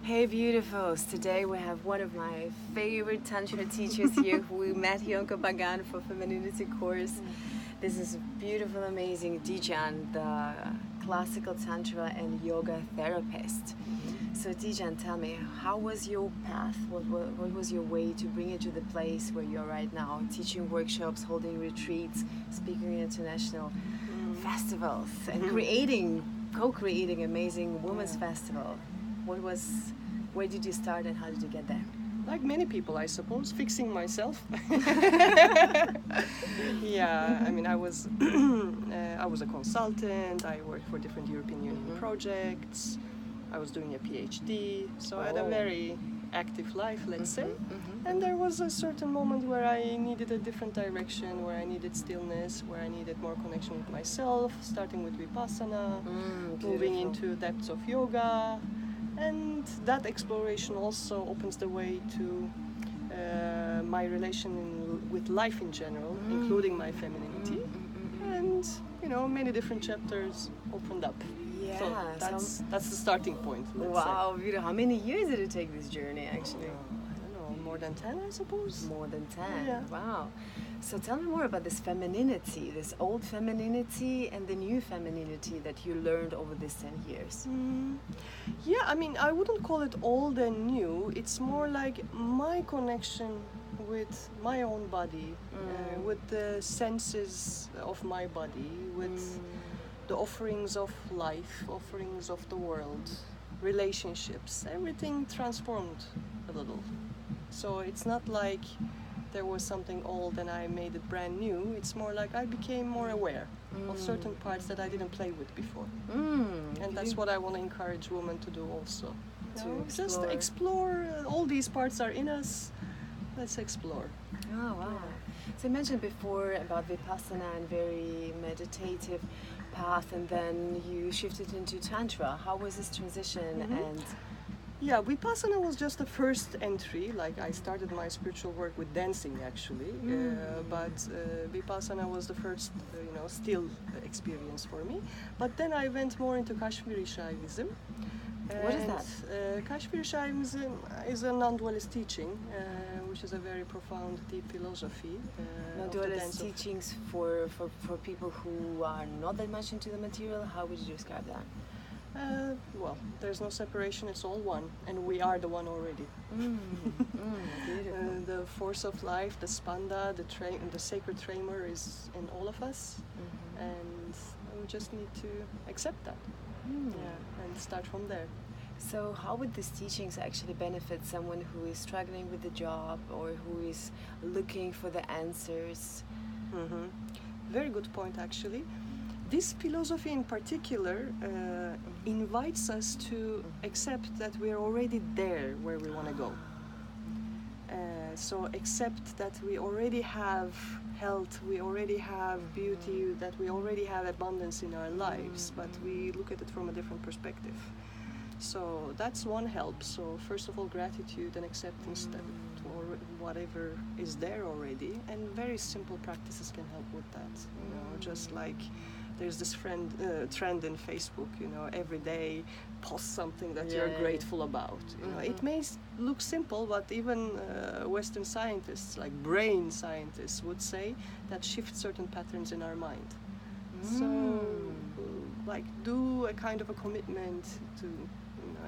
Hey beautifuls, today we have one of my favorite Tantra teachers here who we met here in Copenhagen for Femininity course. This is beautiful, amazing Dijan, the classical Tantra and yoga therapist. So Dijan, tell me, how was your path? What was your way to bring you to the place where you're right now, teaching workshops, holding retreats, speaking at international festivals and co-creating amazing women's festival? Where did you start and how did you get there? Like many people, I suppose, fixing myself. Yeah, I mean, I was a consultant. I worked for different European Union projects. I was doing a PhD, so I had a very active life, let's say. And there was a certain moment where I needed a different direction, where I needed stillness, where I needed more connection with myself, starting with Vipassana, moving into depths of yoga. And that exploration also opens the way to my relation with life in general, including my femininity. And, you know, many different chapters opened up. Yeah, so that's the starting point. Wow, beautiful. How many years did it take this journey actually? I don't know, more than 10, I suppose. More than 10, yeah. Wow. So tell me more about this femininity, this old femininity and the new femininity that you learned over these 10 years. Yeah, I mean, I wouldn't call it old and new. It's more like my connection with my own body, with the senses of my body, with the offerings of life, offerings of the world, relationships, everything transformed a little. So it's not like there was something old and I made it brand new. It's more like I became more aware of certain parts that I didn't play with before. And that's what I want to encourage women to do also. Just explore. All these parts are in us. Let's explore. Oh, wow. So you mentioned before about Vipassana and very meditative path, and then you shifted into Tantra. How was this transition? And yeah, Vipassana was just the first entry. Like I started my spiritual work with dancing actually, but Vipassana was the first, still experience for me. But then I went more into Kashmiri Shaivism. What is that? Kashmiri Shaivism is a non-dualist teaching, which is a very profound, deep philosophy. Non-dualist teachings for people who are not that much into the material. How would you describe that? Well, there's no separation, it's all one, and we are the one already. The force of life, the spanda, the sacred tremor is in all of us, and we just need to accept that, and start from there. So how would these teachings actually benefit someone who is struggling with the job or who is looking for the answers? Very good point, actually. This philosophy in particular invites us to accept that we are already there where we want to go. So accept that we already have health, we already have beauty, that we already have abundance in our lives, but we look at it from a different perspective. So that's one help. So first of all, gratitude and acceptance that whatever is there already, and very simple practices can help with that. Just like there's this trend in Facebook, every day post something that you're grateful about. It may look simple, but even Western scientists, like brain scientists, would say that shifts certain patterns in our mind. So, like, do a kind of a commitment to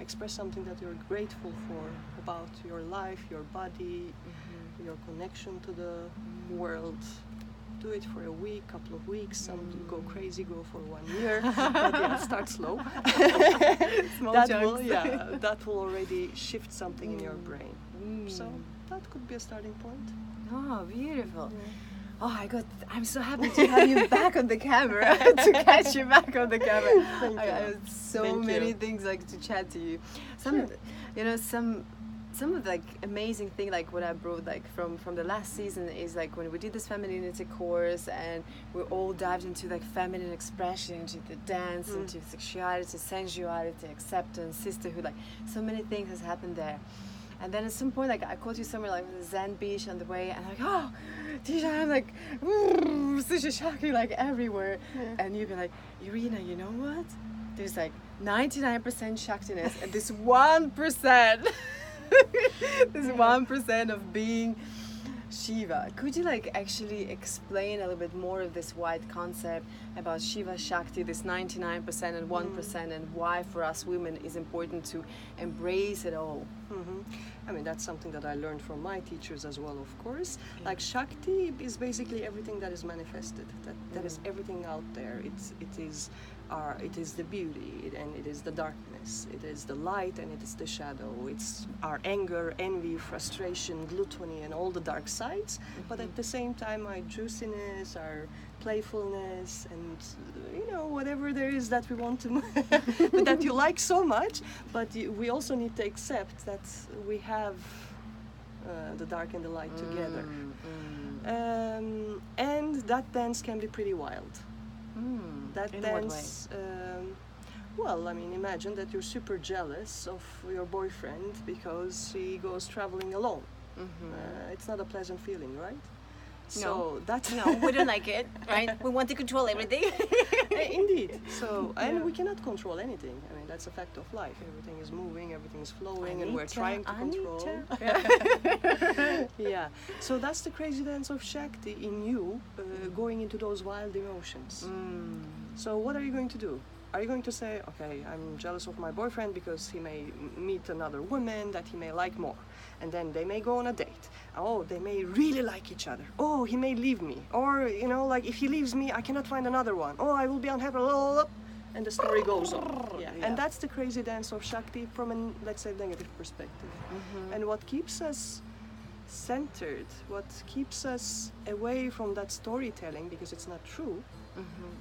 express something that you're grateful for about your life, your body, your connection to the world. Do it for a week, couple of weeks. Some go crazy, go for 1 year. But start slow. That will already shift something in your brain. So that could be a starting point. Oh, beautiful. Oh, I'm so happy to have you back on the camera, to catch you back on the camera. I have so many things like to chat to you. Some of the amazing thing, like what I brought from the last season, is like when we did this femininity course and we all dived into like feminine expression, into the dance, into sexuality, sensuality, acceptance, sisterhood, like so many things has happened there. And then at some point, like I caught you somewhere like the Zen beach on the way, and I'm like, oh, Dijan, I'm like, such a shocking, like everywhere. And you'd be like, Irina, you know what? There's like 99% Shaktiness and this 1%, this 1% of being Shiva. Could you like actually explain a little bit more of this wide concept about Shiva Shakti, this 99% and 1%, and why for us women is important to embrace it all? I mean, that's something that I learned from my teachers as well, of course. Like Shakti is basically everything that is manifested. That is everything out there. It is the beauty, and it is the darkness. It is the light and it is the shadow. It's our anger, envy, frustration, gluttony, and all the dark sides. But at the same time, our juiciness, our playfulness, and whatever there is that we want to that you like so much. But we also need to accept that we have the dark and the light together, and that dance can be pretty wild. That In dance, well, I mean, imagine that you're super jealous of your boyfriend because he goes traveling alone. It's not a pleasant feeling, right? So that's No, we don't like it, right? We want to control everything. Indeed. So, and we cannot control anything. I mean, that's a fact of life. Everything is moving, everything is flowing, and we're trying to control. Yeah. So that's the crazy dance of Shakti in you, going into those wild emotions. So what are you going to do? Are you going to say, okay, I'm jealous of my boyfriend because he may meet another woman that he may like more, and then they may go on a date. Oh, they may really like each other. Oh, he may leave me. Or, like if he leaves me, I cannot find another one. Oh, I will be unhappy. And the story goes on. Yeah. And that's the crazy dance of Shakti from a, let's say, negative perspective. And what keeps us centered, what keeps us away from that storytelling, because it's not true,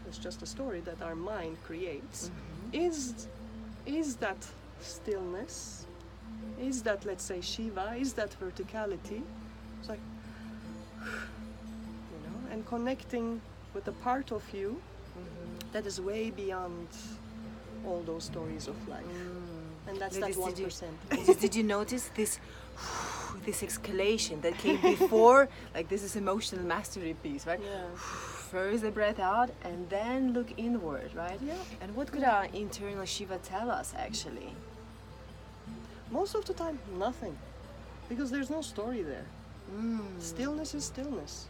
it's just a story that our mind creates, is that stillness, is that, let's say, Shiva, is that verticality. It's like, and connecting with a part of you that is way beyond all those stories of life. And that's that 1%. Did you notice this escalation that came before? Like, this is emotional masterpiece, right? Yeah. First the breath out and then look inward, right? Yeah. And what could our internal Shiva tell us actually? Most of the time, nothing. Because there's no story there. Stillness is stillness.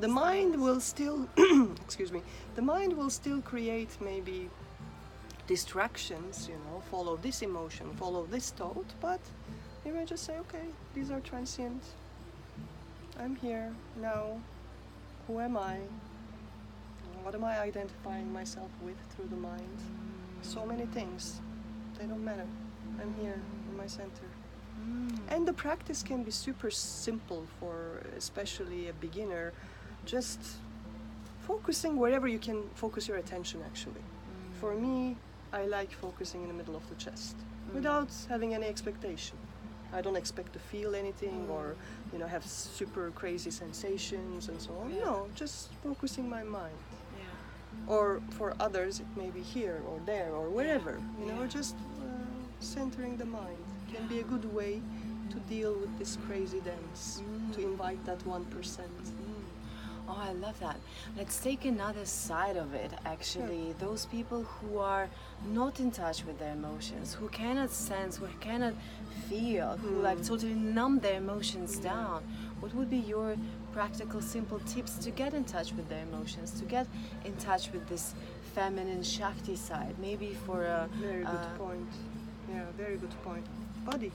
The mind will still, excuse me, the mind will still create maybe distractions, follow this emotion, follow this thought, but you may just say, okay, these are transient. I'm here now. Who am I? What am I identifying myself with through the mind? So many things. They don't matter. I'm here in my center. And the practice can be super simple for especially a beginner. Just focusing wherever you can focus your attention, actually. For me, I like focusing in the middle of the chest without having any expectation. I don't expect to feel anything or have super crazy sensations and so on. No, just focusing my mind. Or for others, it may be here or there or wherever. Just centering the mind can be a good way to deal with this crazy dance, to invite that 1%. Oh, I love that. Let's take another side of it, actually. Sure. Those people who are not in touch with their emotions, who cannot sense, who cannot feel, who like totally numb their emotions down. What would be your practical, simple tips to get in touch with their emotions, to get in touch with this feminine Shakti side? Maybe for a... Very good point. Yeah, very good point. Body.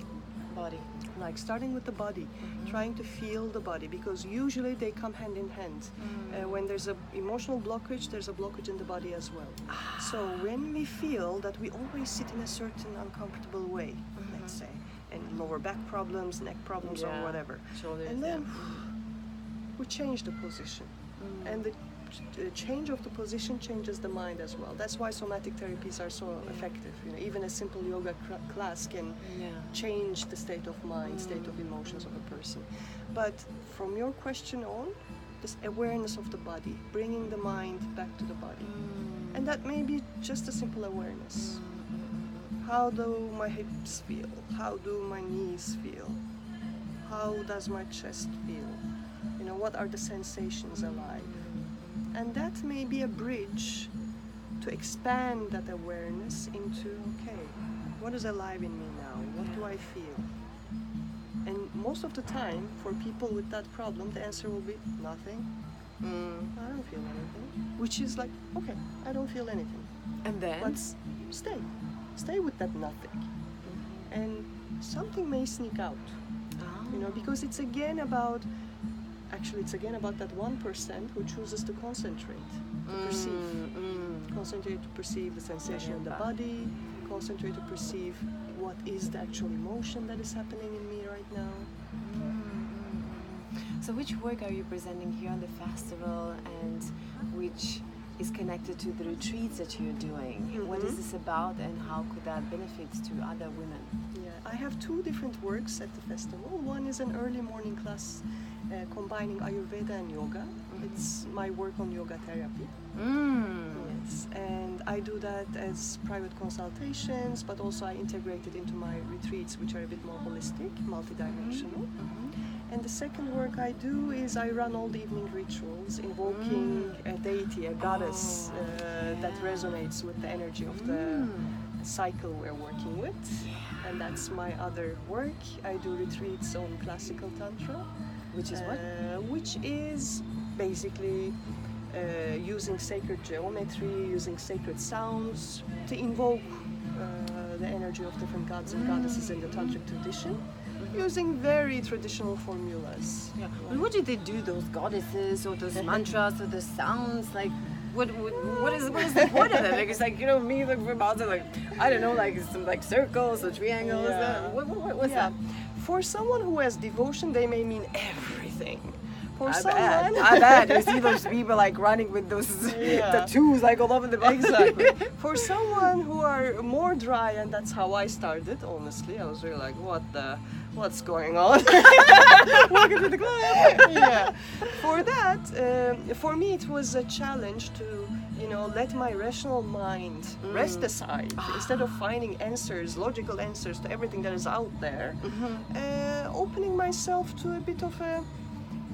Like starting with the body, trying to feel the body, because usually they come hand in hand. When there's an emotional blockage, there's a blockage in the body as well. So when we feel that we always sit in a certain uncomfortable way, let's say, and lower back problems, neck problems, or whatever, shoulders, and then we change the position, and the change of the position changes the mind as well. That's why somatic therapies are so effective. Even a simple yoga class can change the state of mind, state of emotions of a person. But from your question on, this awareness of the body, bringing the mind back to the body. And that may be just a simple awareness. How do my hips feel? How do my knees feel? How does my chest feel? What are the sensations alive? And that may be a bridge to expand that awareness into, okay, what is alive in me now? What do I feel? And most of the time, for people with that problem, the answer will be nothing. I don't feel anything. Which is like, okay, I don't feel anything. And then? But stay with that nothing. And something may sneak out, because it's again about that 1% who chooses to concentrate, to perceive. Concentrate to perceive the sensation in the body, concentrate to perceive what is the actual emotion that is happening in me right now. So which work are you presenting here on the festival, and which is connected to the retreats that you're doing? What is this about, and how could that benefit to other women? Yeah, I have 2 different works at the festival. One is an early morning class combining Ayurveda and yoga. It's my work on yoga therapy. Yes, and I do that as private consultations, but also I integrate it into my retreats, which are a bit more holistic, multidimensional. And the second work I do is I run all the evening rituals, invoking a deity, a goddess that resonates with the energy of the cycle we're working with. And that's my other work. I do retreats on classical tantra. Which is what? Which is basically using sacred geometry, using sacred sounds to invoke the energy of different gods and goddesses in the tantric tradition, using very traditional formulas. Yeah. But what did they do, those goddesses or those mantras or the sounds? Like, what is the point of it? Like, it's like, me like from outside, like, I don't know, like some like circles or triangles. What's that? For someone who has devotion, they may mean everything. For I bet. You see those people like running with those tattoos like all over the body. Exactly. For someone who are more dry, and that's how I started, honestly, I was really like, what's going on? Welcome to the club. Yeah. For that, for me it was a challenge to, let my rational mind rest aside. Instead of finding logical answers to everything that is out there, opening myself to a bit of a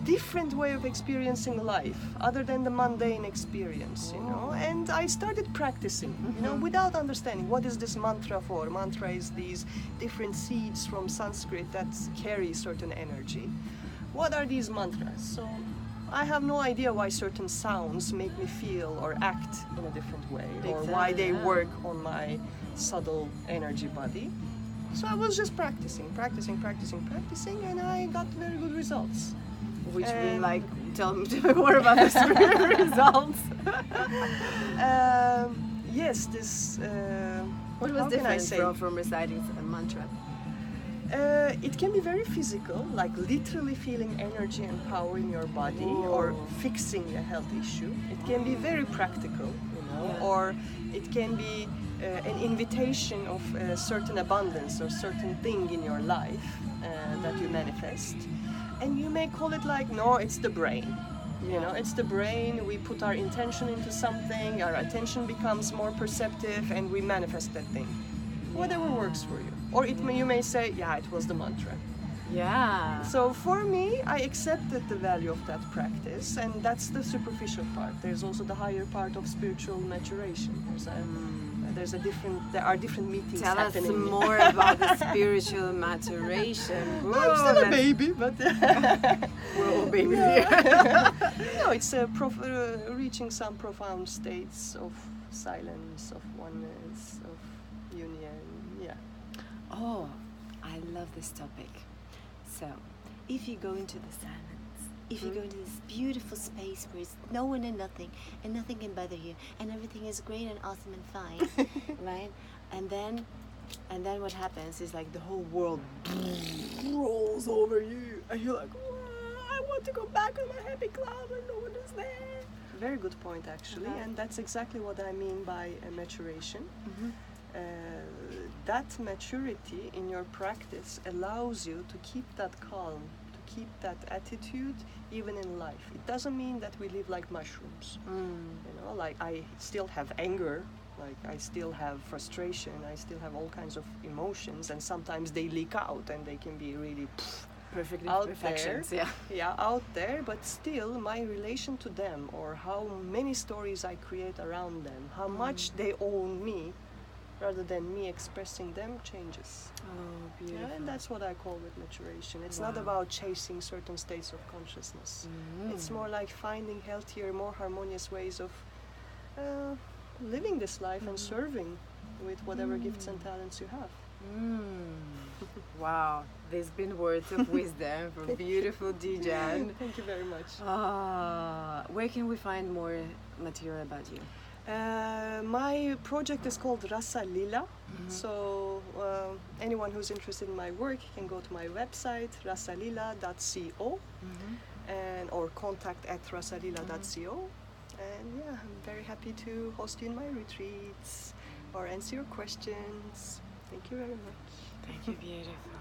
different way of experiencing life other than the mundane experience, and I started practicing, without understanding what is this mantra for. Mantra is these different seeds from Sanskrit that carry certain energy. What are these mantras? So I have no idea why certain sounds make me feel or act in a different way, or why they work on my subtle energy body. So I was just practicing, and I got very good results. Which will tell me more about the results. Yes, this. What was different from reciting a mantra? It can be very physical, like literally feeling energy and power in your body, or fixing a health issue. It can be very practical, or it can be an invitation of a certain abundance or certain thing in your life that you manifest. And you may call it like, no, it's the brain. It's the brain. We put our intention into something, our attention becomes more perceptive, and we manifest that thing. Whatever works for you. Or you may say, it was the mantra. Yeah. So for me, I accepted the value of that practice, and that's the superficial part. There's also the higher part of spiritual maturation. There are different meetings happening. Tell us more about the spiritual maturation. I'm still a baby, but we're all babies here. No, it's reaching some profound states of silence, of oneness, of union. Yeah. Oh, I love this topic. So, if you go into the silence, if you go into this beautiful space where it's no one and nothing can bother you, and everything is great and awesome and fine, right? And then what happens is like the whole world rolls over you, and you're like, I want to go back on my happy cloud where no one is there. Very good point, actually, and that's exactly what I mean by maturation. That maturity in your practice allows you to keep that calm, to keep that attitude even in life. It doesn't mean that we live like mushrooms. Like I still have anger, like I still have frustration, I still have all kinds of emotions, and sometimes they leak out and they can be really perfect out imperfections. there. Yeah. Yeah, out there, but still my relation to them, or how many stories I create around them, how much they own me rather than me expressing them, changes. Oh, beautiful. Yeah, and that's what I call with maturation. It's not Wow. about chasing certain states of consciousness. It's more like finding healthier, more harmonious ways of living this life and serving with whatever gifts and talents you have. Wow, there's been words of wisdom from beautiful Dijan. Thank you very much. Where can we find more material about you? My project is called Rasa Lila. So anyone who's interested in my work can go to my website rasalila.co and or contact at rasalila.co. And yeah, I'm very happy to host you in my retreats or answer your questions. Thank you very much. Thank you, beautiful.